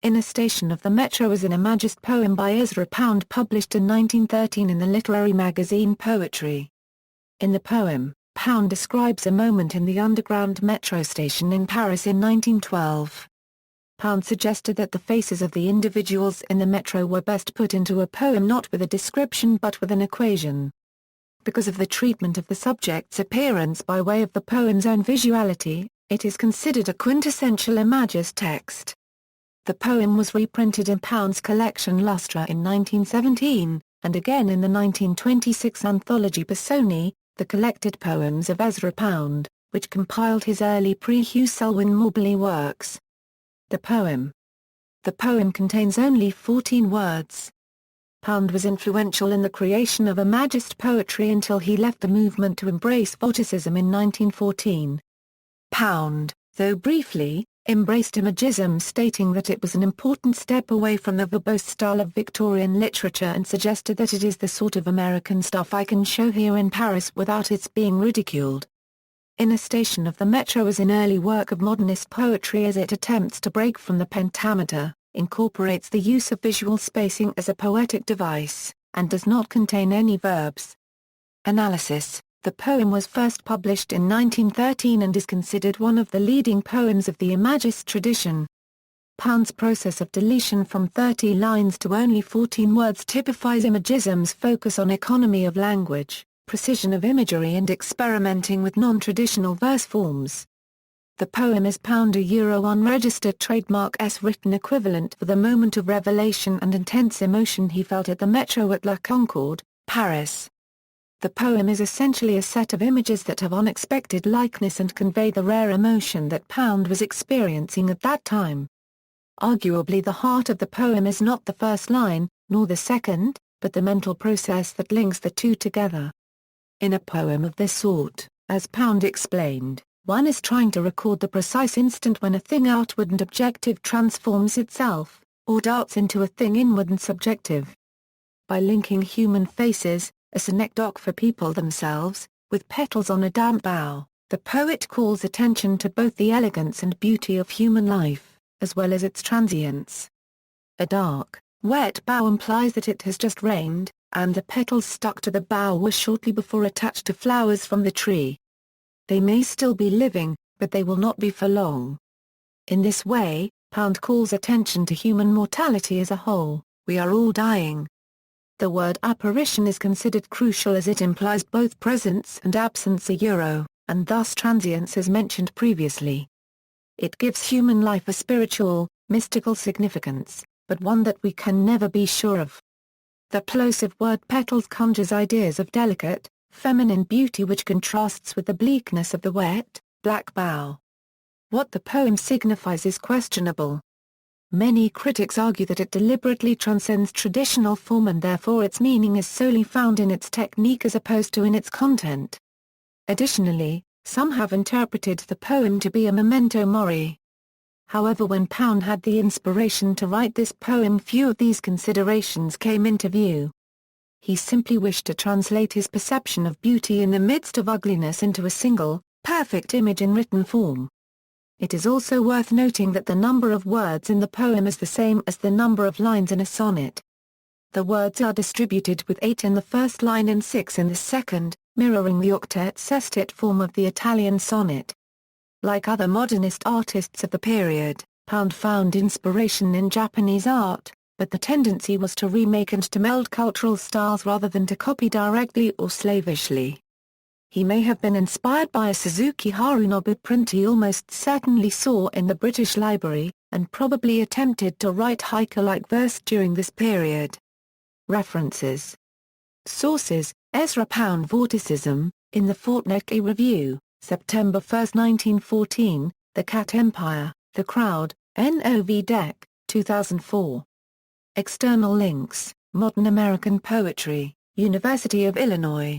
In a Station of the Metro is an Imagist poem by Ezra Pound published in 1913 in the literary magazine Poetry. In the poem, Pound describes a moment in the underground metro station in Paris in 1912. Pound suggested that the faces of the individuals in the metro were best put into a poem not with a description but with an equation. Because of the treatment of the subject's appearance by way of the poem's own visuality, it is considered a quintessential Imagist text. The poem was reprinted in Pound's collection Lustra in 1917, and again in the 1926 anthology Personae, the collected poems of Ezra Pound, which compiled his early pre-Hugh Selwyn Mauberley works. The poem. The poem contains only 14 words. Pound was influential in the creation of Imagist poetry until he left the movement to embrace Voticism in 1914. Pound, though briefly, embraced Imagism, stating that it was an important step away from the verbose style of Victorian literature and suggested that it is the sort of American stuff I can show here in Paris without its being ridiculed. In a Station of the Metro is an early work of modernist poetry as it attempts to break from the pentameter, incorporates the use of visual spacing as a poetic device, and does not contain any verbs. Analysis. The poem was first published in 1913 and is considered one of the leading poems of the Imagist tradition. Pound's process of deletion from 30 lines to only 14 words typifies Imagism's focus on economy of language, precision of imagery and experimenting with non-traditional verse forms. The poem is Pound unregistered trademark written equivalent for the moment of revelation and intense emotion he felt at the Metro at La Concorde, Paris. The poem is essentially a set of images that have unexpected likeness and convey the rare emotion that Pound was experiencing at that time. Arguably the heart of the poem is not the first line, nor the second, but the mental process that links the two together. In a poem of this sort, as Pound explained, one is trying to record the precise instant when a thing outward and objective transforms itself, or darts into a thing inward and subjective. By linking human faces, a synecdoche for people themselves, with petals on a damp bough, the poet calls attention to both the elegance and beauty of human life, as well as its transience. A dark, wet bough implies that it has just rained, and the petals stuck to the bough were shortly before attached to flowers from the tree. They may still be living, but they will not be for long. In this way, Pound calls attention to human mortality as a whole. We are all dying. The word apparition is considered crucial as it implies both presence and absence and thus transience as mentioned previously. It gives human life a spiritual, mystical significance, but one that we can never be sure of. The plosive word petals conjures ideas of delicate, feminine beauty which contrasts with the bleakness of the wet, black bough. What the poem signifies is questionable. Many critics argue that it deliberately transcends traditional form and therefore its meaning is solely found in its technique as opposed to in its content. Additionally, some have interpreted the poem to be a memento mori. However, when Pound had the inspiration to write this poem, few of these considerations came into view. He simply wished to translate his perception of beauty in the midst of ugliness into a single, perfect image in written form. It is also worth noting that the number of words in the poem is the same as the number of lines in a sonnet. The words are distributed with 8 in the first line and 6 in the second, mirroring the octet-sestet form of the Italian sonnet. Like other modernist artists of the period, Pound found inspiration in Japanese art, but the tendency was to remake and to meld cultural styles rather than to copy directly or slavishly. He may have been inspired by a Suzuki Harunobu print he almost certainly saw in the British Library, and probably attempted to write haiku-like verse during this period. References. Sources: Ezra Pound, Vorticism, in the Fortnightly Review, September 1, 1914, The Cat Empire, The Crowd, NOV Dec, 2004. External links: Modern American Poetry, University of Illinois.